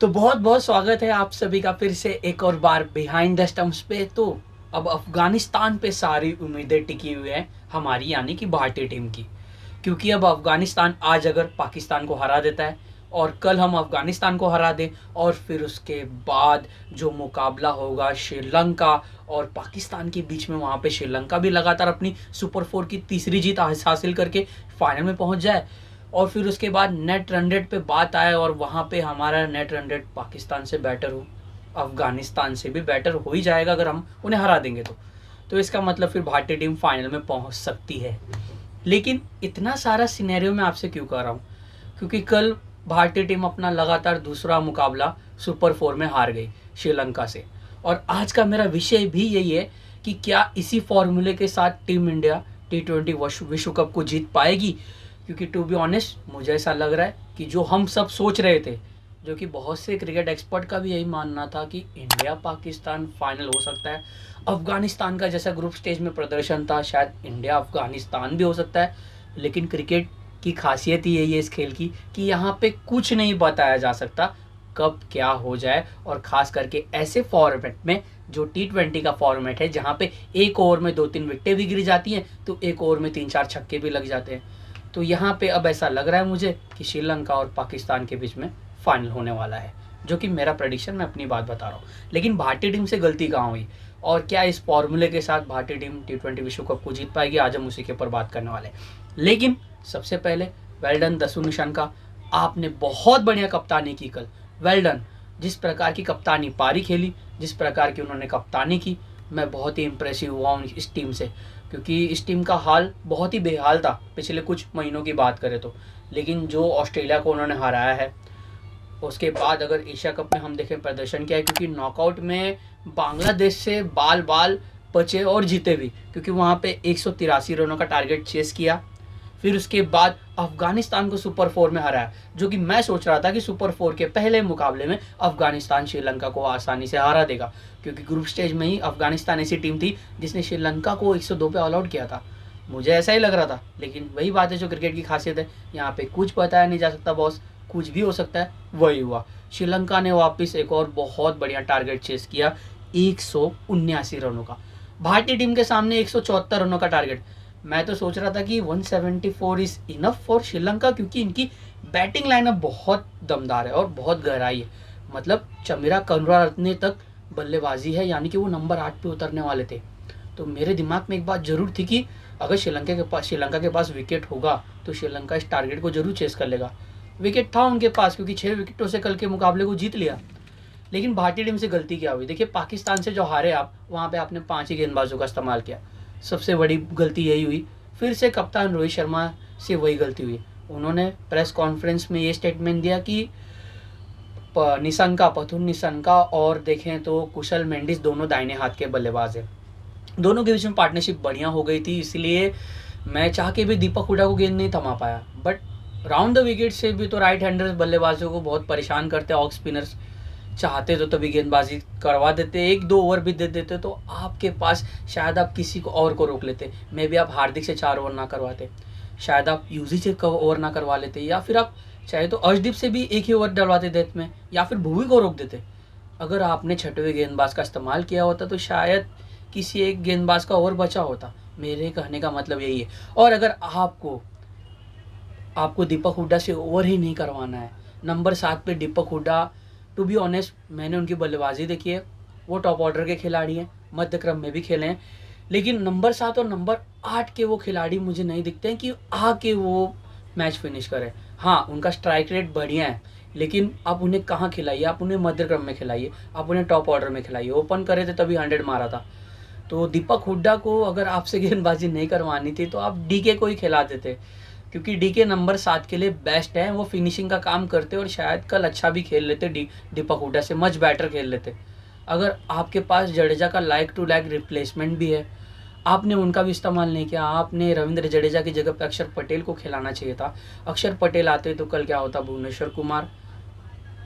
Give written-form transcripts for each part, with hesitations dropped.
तो बहुत बहुत स्वागत है आप सभी का फिर से एक और बार बिहाइंड द स्टंप्स पे। तो अब अफगानिस्तान पे सारी उम्मीदें टिकी हुई हैं हमारी, यानी कि भारतीय टीम की। क्योंकि अब अफगानिस्तान आज अगर पाकिस्तान को हरा देता है और कल हम अफगानिस्तान को हरा दें, और फिर उसके बाद जो मुकाबला होगा श्रीलंका और पाकिस्तान के बीच में, वहाँ पे श्रीलंका भी लगातार अपनी सुपर फोर की तीसरी जीत हासिल करके फाइनल में पहुँच जाए, और फिर उसके बाद नेट रन रेट पे बात आए और वहाँ पे हमारा नेट रन रेट पाकिस्तान से बेटर हो, अफगानिस्तान से भी बेटर हो ही जाएगा अगर हम उन्हें हरा देंगे तो इसका मतलब फिर भारतीय टीम फाइनल में पहुंच सकती है। लेकिन इतना सारा सिनेरियो मैं आपसे क्यों कर रहा हूँ? क्योंकि कल भारतीय टीम अपना लगातार दूसरा मुकाबला सुपर फोर में हार गई श्रीलंका से, और आज का मेरा विषय भी यही है कि क्या इसी फॉर्मूले के साथ टीम इंडिया T20 विश्व कप को जीत पाएगी? क्योंकि टू बी ऑनेस्ट मुझे ऐसा लग रहा है कि जो हम सब सोच रहे थे, जो कि बहुत से क्रिकेट एक्सपर्ट का भी यही मानना था कि इंडिया पाकिस्तान फाइनल हो सकता है, अफगानिस्तान का जैसा ग्रुप स्टेज में प्रदर्शन था शायद इंडिया अफगानिस्तान भी हो सकता है। लेकिन क्रिकेट की खासियत ही यही है इस खेल की कि यहाँ पे कुछ नहीं बताया जा सकता कब क्या हो जाए, और ख़ास करके ऐसे फॉर्मेट में जो T20 का फॉर्मेट है, जहाँ पे एक ओवर में 2-3 विकेटें भी गिरी जाती हैं तो एक ओवर में 3-4 छक्के भी लग जाते हैं। तो यहाँ पे अब ऐसा लग रहा है मुझे कि श्रीलंका और पाकिस्तान के बीच में फाइनल होने वाला है, जो कि मेरा प्रेडिक्शन, मैं अपनी बात बता रहा हूँ। लेकिन भारतीय टीम से गलती कहाँ हुई और क्या इस फॉर्मूले के साथ भारतीय टीम T20 विश्व कप को जीत पाएगी, आज हम उसी के ऊपर बात करने वाले हैं। लेकिन सबसे पहले वेल डन दसू निशान का, आपने बहुत बढ़िया कप्तानी की कल, वेल डन। जिस प्रकार की कप्तानी पारी खेली, जिस प्रकार की उन्होंने कप्तानी की, मैं बहुत ही इम्प्रेसिव हुआ हूँ इस टीम से। क्योंकि इस टीम का हाल बहुत ही बेहाल था पिछले कुछ महीनों की बात करें तो। लेकिन जो ऑस्ट्रेलिया को उन्होंने हराया है, उसके बाद अगर एशिया कप में हम देखें प्रदर्शन क्या है, क्योंकि नॉकआउट में बांग्लादेश से बाल बाल बचे और जीते भी, क्योंकि वहाँ पे 183 रनों का टारगेट चेस किया। फिर उसके बाद अफगानिस्तान को सुपर फोर में हराया, जो कि मैं सोच रहा था कि सुपर फोर के पहले मुकाबले में अफगानिस्तान श्रीलंका को आसानी से हरा देगा, क्योंकि ग्रुप स्टेज में ही अफगानिस्तान ऐसी टीम थी जिसने श्रीलंका को 102 पे ऑल आउट किया था। मुझे ऐसा ही लग रहा था। लेकिन वही बात है जो क्रिकेट की खासियत है, यहाँ पे कुछ बताया नहीं जा सकता बॉस, कुछ भी हो सकता है। वही हुआ, श्रीलंका ने वापस एक और बहुत बढ़िया टारगेट चेस किया 179 रनों का। भारतीय टीम के सामने 174 रनों का टारगेट। मैं तो सोच रहा था कि 174 इज इनफ फॉर श्रीलंका, क्योंकि इनकी बैटिंग लाइनअप बहुत दमदार है और बहुत गहराई है। मतलब चमीरा करुणारत्ने तक बल्लेबाजी है, यानी कि वो नंबर 8 पे उतरने वाले थे। तो मेरे दिमाग में एक बात जरूर थी कि अगर श्रीलंका के पास विकेट होगा तो श्रीलंका इस टारगेट को जरूर चेस कर लेगा। विकेट था उनके पास, क्योंकि 6 विकेटों से कल के मुकाबले को जीत लिया। लेकिन भारतीय टीम से गलती क्या हुई? देखिए, पाकिस्तान से जो हारे आप, वहाँ पे आपने 5 ही गेंदबाजों का इस्तेमाल किया, सबसे बड़ी गलती यही हुई। फिर से कप्तान रोहित शर्मा से वही गलती हुई। उन्होंने प्रेस कॉन्फ्रेंस में ये स्टेटमेंट दिया कि पथुन निशंका और देखें तो कुशल मेंडिस दोनों दाहिने हाथ के बल्लेबाज हैं। दोनों के बीच में पार्टनरशिप बढ़िया हो गई थी, इसलिए मैं चाह के भी दीपक हुडा को गेंद नहीं थमा पाया। बट राउंड द विकेट से भी तो राइट हैंडर्स बल्लेबाजों को बहुत परेशान करते हैं, ऑफ स्पिनर्स। चाहते तो तभी गेंदबाजी करवा देते, 1-2 ओवर भी दे देते तो आपके पास, शायद आप किसी को और को रोक लेते। मे भी आप हार्दिक से 4 ओवर ना करवाते, शायद आप यूजी से ओवर ना करवा लेते, या फिर आप चाहे तो अर्शदीप से भी एक ही ओवर डलवाते डेथ में, या फिर भुवी को रोक देते। अगर आपने छठवें गेंदबाज का इस्तेमाल किया होता तो शायद किसी एक गेंदबाज का ओवर बचा होता। मेरे कहने का मतलब यही है। और अगर आपको दीपक हुड्डा से ओवर ही नहीं करवाना है, नंबर 7 पे दीपक हुड्डा, टू बी ऑनेस्ट मैंने उनकी बल्लेबाजी देखी है, वो टॉप ऑर्डर के खिलाड़ी हैं, मध्य क्रम में भी खेले हैं। लेकिन नंबर 7 और नंबर 8 के वो खिलाड़ी मुझे नहीं दिखते हैं कि आके वो मैच फिनिश करें। हाँ, उनका स्ट्राइक रेट बढ़िया है, लेकिन आप उन्हें कहाँ खिलाइए? आप उन्हें मध्य क्रम में खिलाइए, आप उन्हें टॉप ऑर्डर में खिलाइए। ओपन करे थे तभी 100 मारा था। तो दीपक हुड्डा को अगर आपसे गेंदबाजी नहीं करवानी थी तो आप डीके को ही खिला देते, क्योंकि डीके नंबर 7 के लिए बेस्ट है। वो फिनिशिंग का काम करते और शायद कल अच्छा भी खेल लेते, दीपक हुड्डा से मच बेटर खेल लेते। अगर आपके पास जडेजा का लाइक टू लाइक रिप्लेसमेंट भी है, आपने उनका भी इस्तेमाल नहीं किया। आपने रविंद्र जडेजा की जगह पे अक्षर पटेल को खिलाना चाहिए था। अक्षर पटेल आते तो कल क्या होता? भुवनेश्वर कुमार,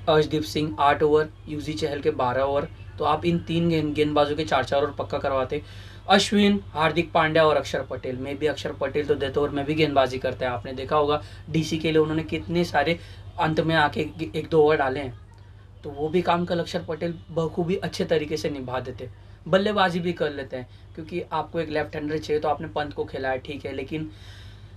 अर्शदीप सिंह 8 ओवर, यूजी चहल के 12 ओवर, तो आप इन 3 गेंदबाजों के 4-4 ओवर पक्का करवाते। अश्विन, हार्दिक पांड्या और अक्षर पटेल में भी, अक्षर पटेल तो डेथ ओवर में भी गेंदबाजी करते हैं, आपने देखा होगा। डीसी के लिए उन्होंने कितने सारे अंत में आके 1-2 ओवर डाले हैं। तो वो भी काम कल अक्षर पटेल बखूबी अच्छे तरीके से निभा देते। बल्लेबाजी भी कर लेते हैं, क्योंकि आपको एक लेफ्ट हैंडर चाहिए तो आपने पंत को खिलाया ठीक है, लेकिन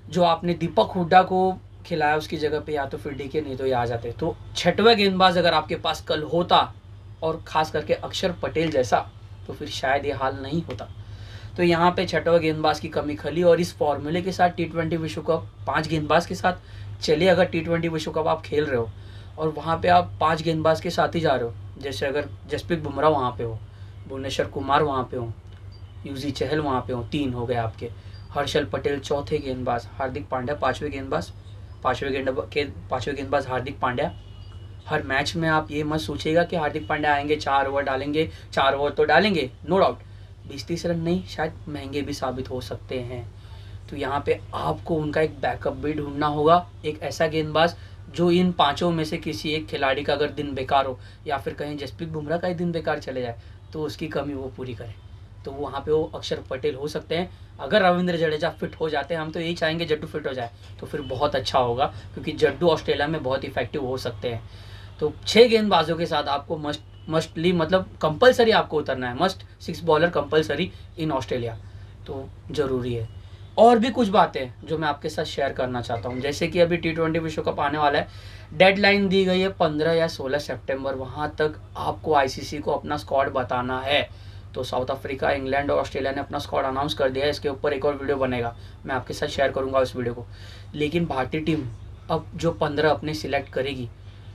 जो आपने दीपक हुड्डा को खिलाया उसकी जगह पे या तो फिर डीके, नहीं तो ये आ जाते। तो छठवें गेंदबाज अगर आपके पास कल होता, और खास करके अक्षर पटेल जैसा, तो फिर शायद ये हाल नहीं होता। तो यहाँ पे छठवें गेंदबाज की कमी खली, और इस फॉर्मूले के साथ T20 विश्व कप 5 गेंदबाज के साथ चलिए। अगर T20 विश्व कप आप खेल रहे हो और वहाँ पे आप 5 गेंदबाज के साथ ही जा रहे हो, जैसे अगर जसप्रीत बुमराह वहाँ पे हो, भुवनेश्वर कुमार वहाँ पे हो, युजी चहल वहाँ पे हो, 3 हो गए आपके, हर्षल पटेल चौथे गेंदबाज, हार्दिक पांड्या पाँचवें गेंदबाज हार्दिक पांड्या। हर मैच में आप ये मत सोचिएगा कि हार्दिक पांड्या आएंगे 4 ओवर डालेंगे, 4 ओवर तो डालेंगे नो डाउट, 20-30 रन नहीं, शायद महंगे भी साबित हो सकते हैं। तो यहाँ पे आपको उनका एक बैकअप भी ढूंढना होगा, एक ऐसा गेंदबाज जो इन 5 में से किसी एक खिलाड़ी का अगर दिन बेकार हो, या फिर कहीं जसप्रीत बुमराह का ही दिन बेकार चले जाए, तो उसकी कमी वो पूरी करे। तो वहाँ पे वो अक्षर पटेल हो सकते हैं। अगर रविंद्र जडेजा फिट हो जाते हैं, हम तो यही चाहेंगे जड्डू फिट हो जाए, तो फिर बहुत अच्छा होगा, क्योंकि जड्डू ऑस्ट्रेलिया में बहुत इफेक्टिव हो सकते हैं। तो 6 गेंदबाजों के साथ आपको मस्टली मतलब कंपलसरी आपको उतरना है, must 6 bowler compulsory in Australia, तो ज़रूरी है। और भी कुछ बातें जो मैं आपके साथ शेयर करना चाहता हूँ, जैसे कि अभी T20 विश्व कप आने वाला है, डेडलाइन दी गई है 15 या 16 सितंबर, वहाँ तक आपको आईसीसी को अपना स्क्वाड बताना है। तो साउथ अफ्रीका, इंग्लैंड और ऑस्ट्रेलिया ने अपना स्क्वाड अनाउंस कर दिया है, इसके ऊपर एक और वीडियो बनेगा, मैं आपके साथ शेयर करूँगा उस वीडियो को। लेकिन भारतीय टीम अब जो 15 अपने सिलेक्ट करेगी,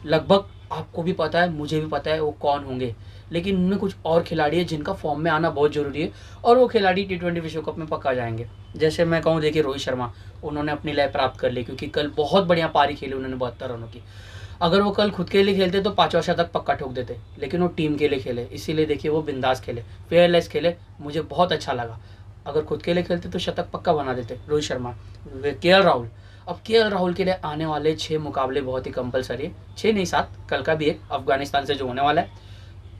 लगभग आपको भी पता है, मुझे भी पता है वो कौन होंगे, लेकिन उनमें कुछ और खिलाड़ी है जिनका फॉर्म में आना बहुत ज़रूरी है, और वो खिलाड़ी T20 विश्व कप में पक्का जाएंगे। जैसे मैं कहूँ, देखिए रोहित शर्मा, उन्होंने अपनी लय प्राप्त कर ली, क्योंकि कल बहुत बढ़िया पारी खेली उन्होंने 72 रनों की। अगर वो कल खुद के लिए खेलते तो 5वां शतक पक्का ठोक देते, लेकिन वो टीम के लिए खेले, इसीलिए देखिए वो बिंदास खेले, फेयरलेस खेले, मुझे बहुत अच्छा लगा। अगर खुद के लिए खेलते तो शतक पक्का बना देते रोहित शर्मा। केएल राहुल, अब केएल राहुल के लिए आने वाले 6 मुकाबले बहुत ही कंपलसरी है, 6 नहीं 7, कल का भी एक अफगानिस्तान से जो होने वाला है।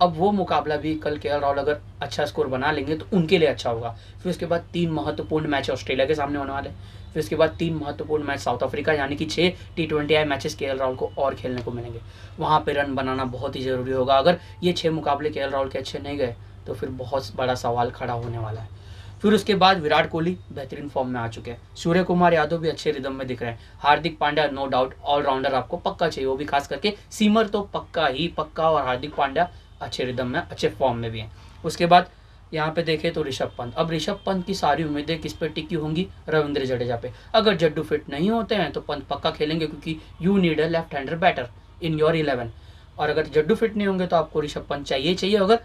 अब वो मुकाबला भी कल केएल राहुल अगर अच्छा स्कोर बना लेंगे तो उनके लिए अच्छा होगा। फिर उसके बाद 3 महत्वपूर्ण मैच ऑस्ट्रेलिया के सामने होने वाले, फिर उसके बाद 3 महत्वपूर्ण मैच साउथ अफ्रीका, यानी कि 6 T20I मैचेस केएल राहुल को और खेलने को मिलेंगे। वहाँ पे रन बनाना बहुत ही ज़रूरी होगा। अगर ये 6 मुकाबले केएल राहुल के अच्छे नहीं गए तो फिर बहुत बड़ा सवाल खड़ा होने वाला है। फिर उसके बाद विराट कोहली बेहतरीन फॉर्म में आ चुके हैं, सूर्य कुमार यादव भी अच्छे रिदम में दिख रहे हैं, Hardik Pandya no doubt allrounder आपको पक्का चाहिए, वो भी खास करके सीमर तो पक्का ही पक्का, और हार्दिक पांड्या अच्छे रिदम में, अच्छे फॉर्म में भी हैं। उसके बाद यहाँ पे देखें तो ऋषभ पंत, अब ऋषभ पंत की सारी उम्मीदें किस पे टिकी होंगी? रविंद्र जडेजा पे। अगर जड्डू फिट नहीं होते हैं तो पंत पक्का खेलेंगे, क्योंकि you need a left hander batter in your 11। और अगर जड्डू फिट नहीं होंगे तो आपको ऋषभ पंत चाहिए। अगर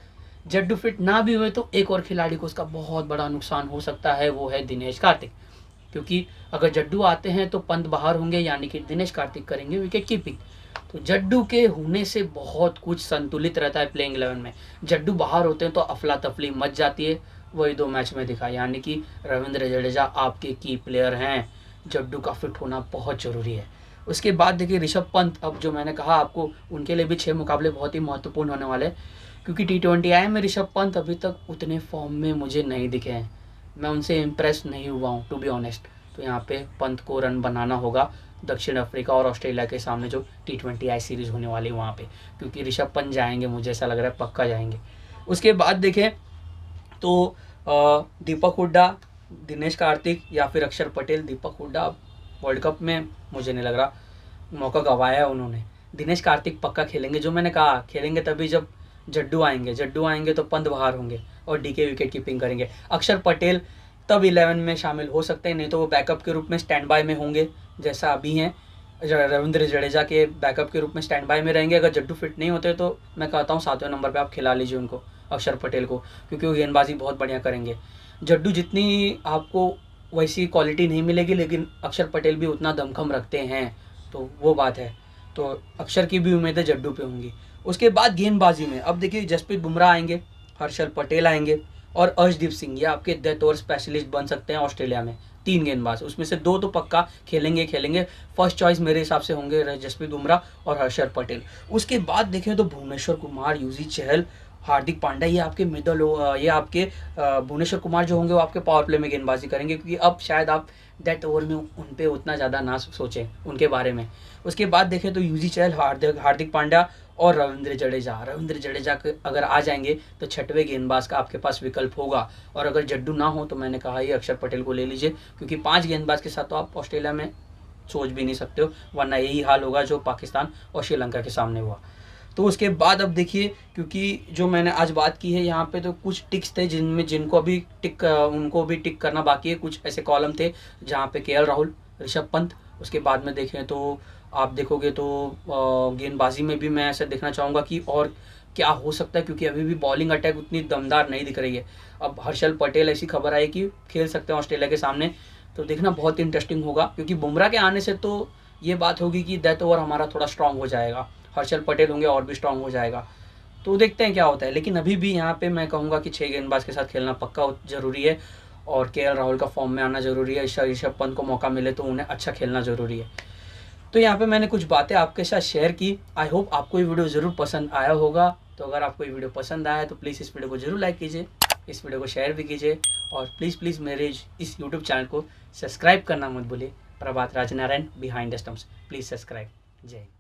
जड्डू फिट ना भी हुए तो एक और खिलाड़ी को उसका बहुत बड़ा नुकसान हो सकता है, वो है दिनेश कार्तिक, क्योंकि अगर जड्डू आते हैं तो पंत बाहर होंगे, यानी कि दिनेश कार्तिक करेंगे विकेट कीपिंग। तो जड्डू के होने से बहुत कुछ संतुलित रहता है प्लेइंग 11 में। जड्डू बाहर होते हैं तो अफला तफली मच जाती है, वही 2 मैच में दिखा, यानी कि रविंद्र जडेजा आपके की प्लेयर हैं, जड्डू का फिट होना बहुत ज़रूरी है। उसके बाद देखिए ऋषभ पंत, अब जो मैंने कहा आपको, उनके लिए भी 6 मुकाबले बहुत ही महत्वपूर्ण होने वाले हैं, क्योंकि T20I में ऋषभ पंत अभी तक उतने फॉर्म में मुझे नहीं दिखे हैं, मैं उनसे इम्प्रेस नहीं हुआ हूँ टू बी ऑनेस्ट। तो यहाँ पे पंत को रन बनाना होगा दक्षिण अफ्रीका और ऑस्ट्रेलिया के सामने जो T20I सीरीज़ होने वाली है वहाँ पे, क्योंकि ऋषभ पंत जाएंगे, मुझे ऐसा लग रहा है पक्का जाएंगे। उसके बाद देखें तो दीपक हुड्डा, दिनेश कार्तिक या फिर अक्षर पटेल। दीपक हुड्डा वर्ल्ड कप में मुझे नहीं लग रहा, मौका गंवाया है उन्होंने। दिनेश कार्तिक पक्का खेलेंगे, जो मैंने कहा खेलेंगे तभी जब जड्डू आएंगे तो पंत बाहर होंगे और डीके विकेट कीपिंग करेंगे। अक्षर पटेल तब 11 में शामिल हो सकते हैं, नहीं तो वो बैकअप के रूप में स्टैंड बाय में होंगे, जैसा अभी हैं रविंद्र जडेजा के बैकअप के रूप में स्टैंड बाय में रहेंगे। अगर जड्डू फिट नहीं होते तो मैं कहता हूँ 7वें नंबर पे आप खिला लीजिए उनको, अक्षर पटेल को, क्योंकि वो गेंदबाजी बहुत बढ़िया करेंगे। जड्डू जितनी आपको वैसी क्वालिटी नहीं मिलेगी, लेकिन अक्षर पटेल भी उतना दमखम रखते हैं, तो वो बात है। तो अक्षर की भी उम्मीदें जड्डू पे होंगी। उसके बाद गेंदबाजी में अब देखिए जसप्रीत बुमराह आएंगे, हर्षल पटेल आएंगे और अर्शदीप सिंह, ये आपके डेथ ओवर स्पेशलिस्ट बन सकते हैं ऑस्ट्रेलिया में। 3 गेंदबाज, उसमें से 2 तो पक्का खेलेंगे। फर्स्ट चॉइस मेरे हिसाब से होंगे जसप्रीत बुमराह और हर्षल पटेल। उसके बाद देखें तो भुवनेश्वर कुमार, युजी चहल, हार्दिक पांड्या, ये आपके ये आपके भुवनेश्वर कुमार जो होंगे वो आपके पावर प्ले में गेंदबाजी करेंगे, क्योंकि अब शायद आप डेथ ओवर में उन पे उतना ज़्यादा ना सोचें उनके बारे में। उसके बाद देखें तो युजी चहल, हार्दिक पांड्या और रविंद्र जडेजा अगर आ जाएंगे तो छठवें गेंदबाज का आपके पास विकल्प होगा। और अगर जड्डू ना हो तो मैंने कहा ही अक्षर पटेल को ले लीजिए, क्योंकि 5 गेंदबाज के साथ तो आप ऑस्ट्रेलिया में सोच भी नहीं सकते हो, वरना यही हाल होगा जो पाकिस्तान और श्रीलंका के सामने हुआ। तो उसके बाद अब देखिए, क्योंकि जो मैंने आज बात की है यहाँ पे, तो कुछ टिक्स थे जिनको अभी उनको भी टिक करना बाकी है। कुछ ऐसे कॉलम थे जहाँ पे केएल राहुल, ऋषभ पंत, उसके बाद में देखें तो आप देखोगे तो गेंदबाजी में भी मैं ऐसा देखना चाहूँगा कि और क्या हो सकता है, क्योंकि अभी भी बॉलिंग अटैक उतनी दमदार नहीं दिख रही है। अब हर्षल पटेल ऐसी खबर आई कि खेल सकते हैं ऑस्ट्रेलिया के सामने, तो देखना बहुत इंटरेस्टिंग होगा, क्योंकि बुमराह के आने से तो ये बात होगी कि डेथ ओवर हमारा थोड़ा स्ट्रांग हो जाएगा, हर्षल पटेल होंगे और भी स्ट्रांग हो जाएगा। तो देखते हैं क्या होता है। लेकिन अभी भी यहाँ पे मैं कहूँगा कि 6 गेंदबाज के साथ खेलना पक्का ज़रूरी है, और केएल राहुल का फॉर्म में आना ज़रूरी है। ऋषभ पंत को मौका मिले तो उन्हें अच्छा खेलना ज़रूरी है। तो यहाँ पे मैंने कुछ बातें आपके साथ शेयर की। आई होप आपको ये वीडियो ज़रूर पसंद आया होगा। तो अगर आपको ये वीडियो पसंद आया तो प्लीज़ इस वीडियो को ज़रूर लाइक कीजिए, इस वीडियो को शेयर भी कीजिए, और प्लीज़ मेरे इस यूट्यूब चैनल को सब्सक्राइब करना मत भूलिए। Prabhat Rajnarayan behind the stumps, please subscribe. Jai Hind.